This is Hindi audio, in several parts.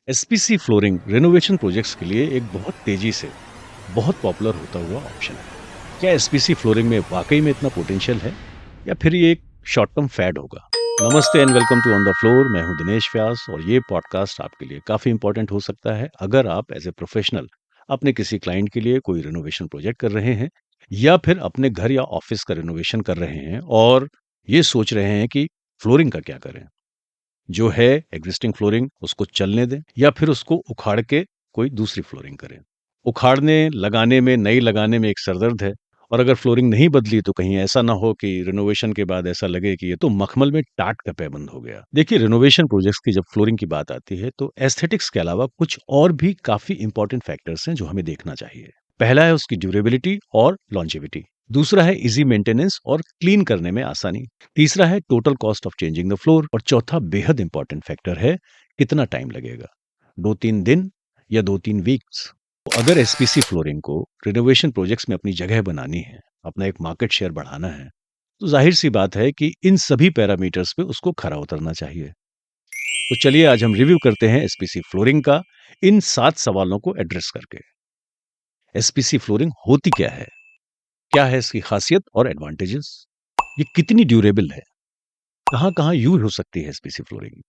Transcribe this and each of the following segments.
एसपीसी फ्लोरिंग रेनोवेशन प्रोजेक्ट्स के लिए एक बहुत तेजी से बहुत पॉपुलर होता हुआ ऑप्शन है। क्या एसपीसी फ्लोरिंग में वाकई में इतना पोटेंशियल है या फिर ये एक शॉर्ट टर्म फैड होगा? नमस्ते and welcome to on the floor. मैं हूं दिनेश व्यास और ये पॉडकास्ट आपके लिए काफी इंपॉर्टेंट हो सकता है अगर आप एज ए प्रोफेशनल अपने किसी क्लाइंट के लिए कोई रेनोवेशन प्रोजेक्ट कर रहे हैं या फिर अपने घर या ऑफिस का रेनोवेशन कर रहे हैं और ये सोच रहे हैं कि फ्लोरिंग का क्या करें। जो है एग्जिस्टिंग फ्लोरिंग उसको चलने दें या फिर उसको उखाड़ के कोई दूसरी फ्लोरिंग करें। उखाड़ने लगाने में नई लगाने में एक सरदर्द है और अगर फ्लोरिंग नहीं बदली तो कहीं ऐसा ना हो कि रिनोवेशन के बाद ऐसा लगे कि ये तो मखमल में टाट का पैबंद हो गया। देखिए, रिनोवेशन प्रोजेक्ट्स की जब फ्लोरिंग की बात आती है तो एस्थेटिक्स के अलावा कुछ और भी काफी इंपॉर्टेंट फैक्टर्स हैं जो हमें देखना चाहिए। पहला है उसकी ड्यूरेबिलिटी और लॉन्जेविटी। दूसरा है इजी मेंटेनेंस और क्लीन करने में आसानी। तीसरा है total cost of changing the floor और चौथा बेहद इंपॉर्टेंट फैक्टर है कितना टाइम लगेगा, 2-3 दिन या 2-3 वीक्स। तो अगर एसपीसी फ्लोरिंग को रिनोवेशन प्रोजेक्ट्स में अपनी जगह बनानी है, अपना एक मार्केट शेयर बढ़ाना है, तो जाहिर सी बात है कि इन सभी पैरामीटर्स पे उसको खरा उतरना चाहिए। तो चलिए आज हम रिव्यू करते हैं एसपीसी फ्लोरिंग का इन 7 सवालों को एड्रेस करके। एसपीसी फ्लोरिंग होती क्या है, क्या है इसकी खासियत और एडवांटेजेस, ये कितनी ड्यूरेबल है, कहाँ कहाँ यूज हो सकती है एसपीसी फ्लोरिंग,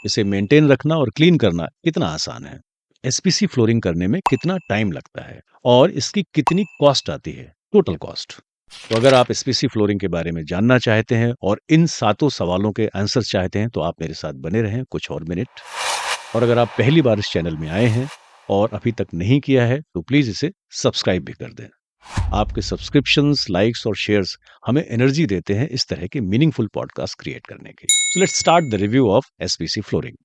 इसे मेंटेन रखना और क्लीन करना कितना आसान है, एसपीसी फ्लोरिंग करने में कितना टाइम लगता है और इसकी कितनी कॉस्ट आती है, टोटल कॉस्ट। तो अगर आप एसपीसी फ्लोरिंग के बारे में जानना चाहते हैं और इन 7 सवालों के आंसर चाहते हैं तो आप मेरे साथ बने रहें कुछ और मिनट। और अगर आप पहली बार इस चैनल में आए हैं और अभी तक नहीं किया है तो प्लीज इसे सब्सक्राइब भी कर दें। आपके सब्सक्रिप्शंस, लाइक्स और शेयर्स हमें एनर्जी देते हैं इस तरह के मीनिंगफुल पॉडकास्ट क्रिएट करने की। So let's start the review of SPC flooring.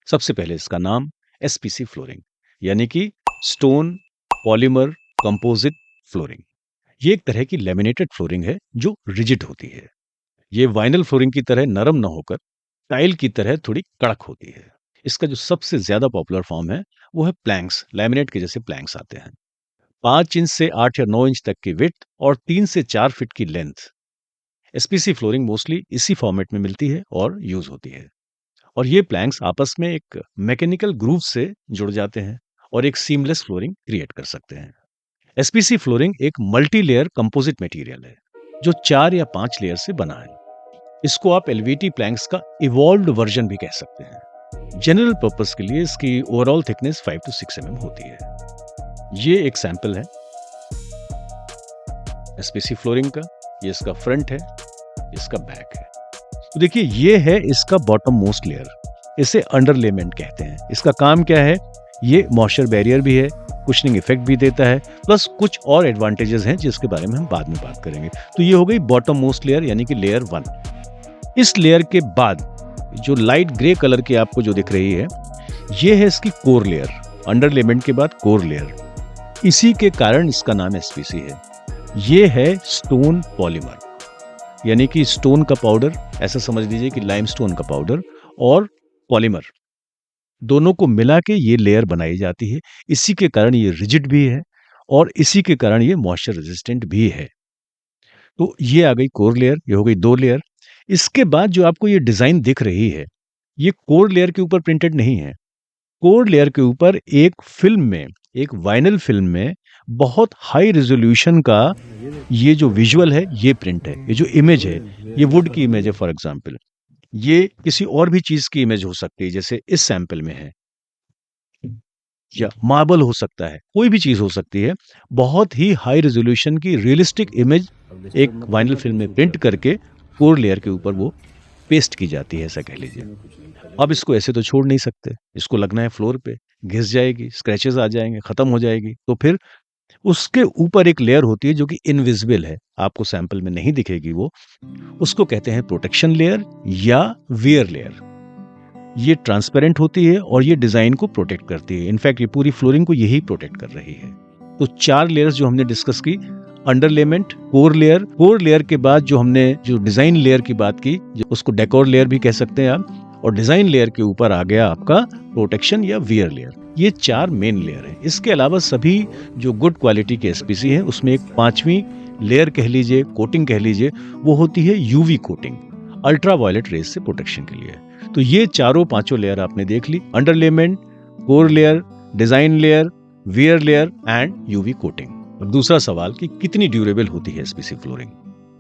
सबसे पहले इसका नाम एसपीसी फ्लोरिंग यानी कि स्टोन पॉलीमर कंपोजिट फ्लोरिंग। ये एक तरह की लेमिनेटेड फ्लोरिंग है जो रिजिड होती है। ये वाइनल फ्लोरिंग की तरह नरम न होकर टाइल की तरह थोड़ी कड़क होती है। इसका जो सबसे ज्यादा पॉपुलर फॉर्म है वो है प्लैंक्स। लैमिनेट के जैसे प्लैंक्स आते हैं, 5 इंच से 8 या 9 इंच तक की विड्थ और 3 से 4 फीट की लेंथ। एसपीसी फ्लोरिंग मोस्टली इसी फॉर्मेट में मिलती है और यूज होती है। और ये प्लैंक्स आपस में एक मैकेनिकल ग्रूव से जुड़ जाते हैं और एक सीमलेस फ्लोरिंग क्रिएट कर सकते हैं। एसपीसी फ्लोरिंग एक मल्टी लेयर कंपोजिट मटेरियल है जो 4 या 5 लेयर से बना है। इसको आप एलवीटी प्लैंक्स का इवॉल्व्ड वर्जन भी कह सकते हैं। जनरल पर्पस के लिए इसकी ओवरऑल थिकनेस 5 to 6 mm होती है। ये एक सैंपल है एसपीसी फ्लोरिंग का। ये इसका फ्रंट है, इसका बैक है। तो देखिए, ये है इसका बॉटम मोस्ट लेयर। इसे अंडरलेमेंट कहते हैं। इसका काम क्या है, ये मॉइस्चर बैरियर भी है, कुशनिंग इफेक्ट भी देता है, प्लस कुछ और एडवांटेजेस हैं जिसके बारे में हम बाद में बात करेंगे। तो ये हो गई बॉटम मोस्ट लेयर यानी कि लेयर 1। इस लेयर के बाद जो लाइट ग्रे कलर की आपको जो दिख रही है, ये है इसकी कोर लेयर। अंडरलेमेंट के बाद कोर लेयर, इसी के कारण इसका नाम एसपीसी है। ये है स्टोन पॉलीमर यानी कि स्टोन का पाउडर, ऐसा समझ लीजिए कि लाइमस्टोन का पाउडर और पॉलीमर दोनों को मिला के ये लेयर बनाई जाती है। इसी के कारण ये रिजिड भी है और इसी के कारण ये मॉइस्चर रेजिस्टेंट भी है। तो ये आ गई कोर लेयर, ये हो गई 2 लेयर। इसके बाद जो आपको ये डिजाइन दिख रही है, ये कोर लेयर के ऊपर प्रिंटेड नहीं है। कोर लेयर के ऊपर एक फिल्म में, एक वाइनल फिल्म में बहुत हाई रेजोल्यूशन का ये जो विजुअल है ये प्रिंट है। ये जो इमेज है, ये वुड की इमेज है फॉर एग्जांपल। ये किसी और भी चीज की इमेज हो सकती है जैसे इस सैंपल में है, या मार्बल हो सकता है, कोई भी चीज हो सकती है। बहुत ही हाई रेजोल्यूशन की रियलिस्टिक इमेज एक वाइनल फिल्म में प्रिंट करके कोर लेयर के ऊपर वो पेस्ट की जाती है, ऐसा कह लीजिए। अब इसको ऐसे तो छोड़ नहीं सकते, इसको लगना है फ्लोर पे, घिस जाएगी, स्क्रैचेस आ जाएंगे, खत्म हो जाएगी। तो फिर उसके ऊपर एक लेयर होती है जो कि इनविजिबल है, आपको सैंपल में नहीं दिखेगी वो। उसको कहते हैं प्रोटेक्शन लेयर या वियर लेयर। ये ट्रांसपेरेंट होती है और ये डिजाइन को प्रोटेक्ट करती है। इनफैक्ट ये पूरी फ्लोरिंग को यही प्रोटेक्ट कर रही है। तो 4 लेयर्स जो हमने डिस्कस की, underlayment, core layer, core layer के बाद जो हमने जो डिजाइन लेयर की बात की, उसको डेकोर लेयर भी कह सकते हैं आप, और डिजाइन लेयर के ऊपर आ गया आपका प्रोटेक्शन या वियर लेयर। ये 4 मेन लेयर है। इसके अलावा सभी जो गुड क्वालिटी के एसपीसी है उसमें एक 5वीं लेयर कह लीजिए, कोटिंग कह लीजिए, वो होती है UV coating, ultra violet rays से प्रोटेक्शन के लिए। तो ये चारों 5 लेयर आपने देख ली, underlayment, core layer, design layer, wear layer and UV coating. और दूसरा सवाल कि कितनी ड्यूरेबल होती है एसपीसी फ्लोरिंग।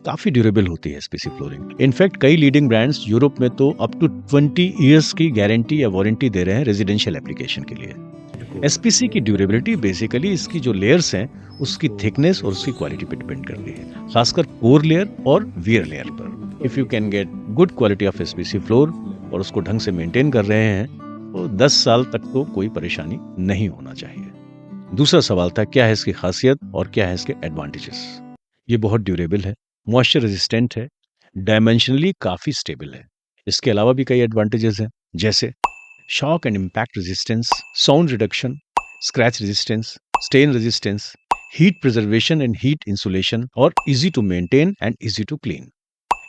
काफी ड्यूरेबल होती है एसपीसी फ्लोरिंग। इनफैक्ट कई लीडिंग ब्रांड्स यूरोप में तो अप टू 20 इयर्स की गारंटी या वारंटी दे रहे हैं रेजिडेंशियल एप्लीकेशन के लिए। एसपीसी की ड्यूरेबिलिटी बेसिकली इसकी जो लेयर्स हैं उसकी थिकनेस और उसकी क्वालिटी पे डिपेंड करती है, खासकर कोर लेयर और वियर लेयर पर। If you can get good quality of SPC floor और उसको ढंग से मेंटेन कर रहे हैं तो 10 साल तक तो कोई परेशानी नहीं होना चाहिए। दूसरा सवाल था क्या है इसकी खासियत और क्या है इसके एडवांटेजेस। ये बहुत ड्यूरेबल है, मॉइस्चर रेजिस्टेंट है, डायमेंशनली काफी स्टेबल है। इसके अलावा भी कई एडवांटेजेस हैं, जैसे shock and impact resistance, sound reduction, scratch resistance, stain resistance, heat preservation and heat insulation और easy to maintain and easy to clean.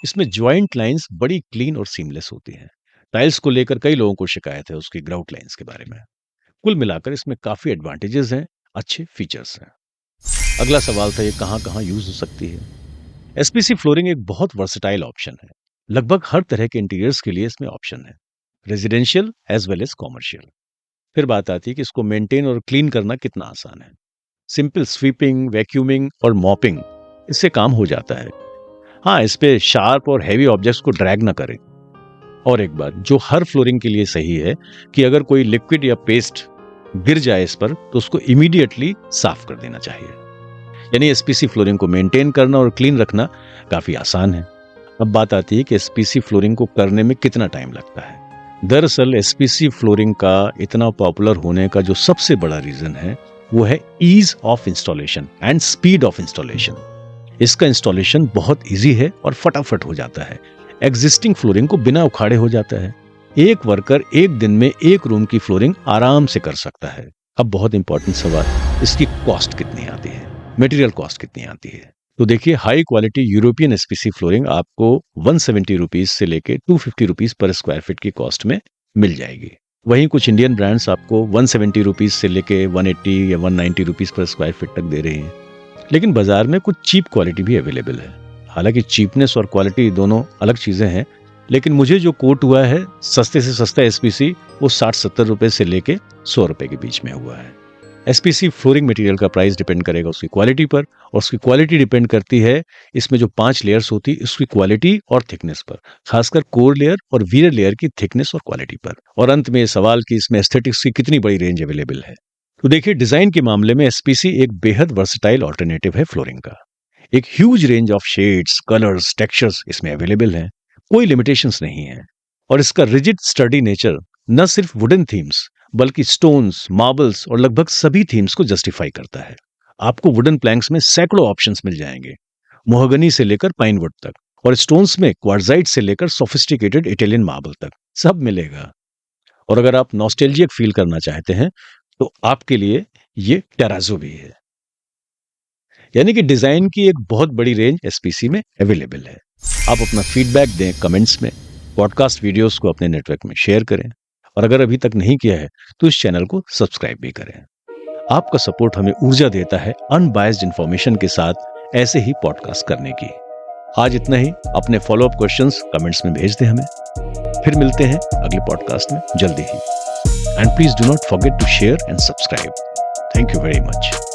इसमें ज्वाइंट लाइंस बड़ी क्लीन और सीमलेस होती हैं। टाइल्स को लेकर कई लोगों को शिकायत है उसकी ग्राउट लाइंस के बारे में। कुल मिलाकर इसमें काफी एडवांटेजेस हैं, अच्छे फीचर्स हैं। अगला सवाल था ये कहाँ कहाँ यूज हो सकती है। एसपीसी फ्लोरिंग एक बहुत वर्सेटाइल ऑप्शन है। लगभग हर तरह के इंटीरियर्स के लिए इसमें ऑप्शन है, residential as well as commercial. फिर बात आती है कि इसको मेंटेन और क्लीन करना कितना आसान है। सिंपल स्वीपिंग, वैक्यूमिंग और मॉपिंग इससे काम हो जाता है। हाँ, इस पे शार्प और हैवी ऑब्जेक्ट्स को ड्रैग ना करें। और एक बात जो हर फ्लोरिंग के लिए सही है कि अगर कोई लिक्विड या पेस्ट गिर जाए इस पर तो उसको इमीडिएटली साफ कर देना चाहिए। यानी एसपीसी फ्लोरिंग को मेंटेन करना और क्लीन रखना काफी आसान है। अब बात आती है कि एसपीसी फ्लोरिंग को करने में कितना टाइम लगता है। दरअसल एसपीसी फ्लोरिंग का इतना पॉपुलर होने का जो सबसे बड़ा रीजन है वो है ease of installation and speed of installation. इसका इंस्टॉलेशन बहुत ईजी है और फटाफट हो जाता है। एग्जिस्टिंग फ्लोरिंग को बिना उखाड़े हो जाता है। एक वर्कर एक दिन में एक रूम की फ्लोरिंग आराम से कर सकता है। अब बहुत इंपॉर्टेंट सवाल, इसकी कॉस्ट कितनी आती है, मटेरियल कॉस्ट कितनी आती है। तो देखिए, high quality European SPC flooring आपको 170 रुपीज से लेके 250 रुपीज पर स्क्वायर फीट की कॉस्ट में मिल जाएगी। वहीं कुछ इंडियन ब्रांड्स आपको 170 रुपीज से लेके 180 या 190 रुपीज पर स्क्वायर फीट तक दे रहे हैं। लेकिन बाजार में कुछ चीप क्वालिटी भी अवेलेबल है। हालांकि चीपनेस और क्वालिटी दोनों अलग चीजें हैं, लेकिन मुझे जो कोट हुआ है सस्ते से सस्ता एसपीसी वो 60-70 रुपए से लेके 100 रुपए के बीच में हुआ है। एसपीसी फ्लोरिंग मटेरियल का प्राइस डिपेंड करेगा उसकी क्वालिटी पर, और उसकी क्वालिटी डिपेंड करती है इसमें जो 5 लेयर्स होती है उसकी क्वालिटी और थिकनेस पर, खासकर कोर लेयर और वियर लेयर की थिकनेस और क्वालिटी पर। और अंत में ये सवाल कि इसमें एस्थेटिक्स की कितनी बड़ी रेंज अवेलेबल है। तो देखिए, डिजाइन के मामले में एसपीसी एक बेहद वर्सेटाइल ऑल्टरनेटिव है फ्लोरिंग का। एक huge range of shades, colours, textures इसमें अवेलेबल हैं, कोई लिमिटेशंस नहीं है। और इसका रिजिड स्टडी नेचर न सिर्फ वुडन थीम्स बल्कि स्टोन्स, मार्बल्स और लगभग सभी थीम्स को जस्टिफाई करता है। आपको वुडन प्लैंक्स में सैकड़ों ऑप्शंस मिल जाएंगे, मोहगनी से लेकर पाइनवुड तक, और स्टोन्स में क्वार्टजाइट से लेकर सोफिस्टिकेटेड इटालियन मार्बल तक सब मिलेगा। और अगर आप नॉस्टैल्जिक फील करना चाहते हैं तो आपके लिए ये टेराजो भी है। यानी कि डिजाइन की एक बहुत बड़ी रेंज एसपीसी में अवेलेबल है। आप अपना फीडबैक दें कमेंट्स में, पॉडकास्ट वीडियोस को अपने नेटवर्क में शेयर करें, और अगर अभी तक नहीं किया है तो इस चैनल को सब्सक्राइब भी करें। आपका सपोर्ट हमें ऊर्जा देता है अनबायस्ड इंफॉर्मेशन के साथ ऐसे ही पॉडकास्ट करने की। आज इतना ही। अपने फॉलोअप क्वेश्चंस कमेंट्स में भेज दें हमें। फिर मिलते हैं अगले पॉडकास्ट में जल्दी ही। And please do not forget to share and subscribe. Thank you very much.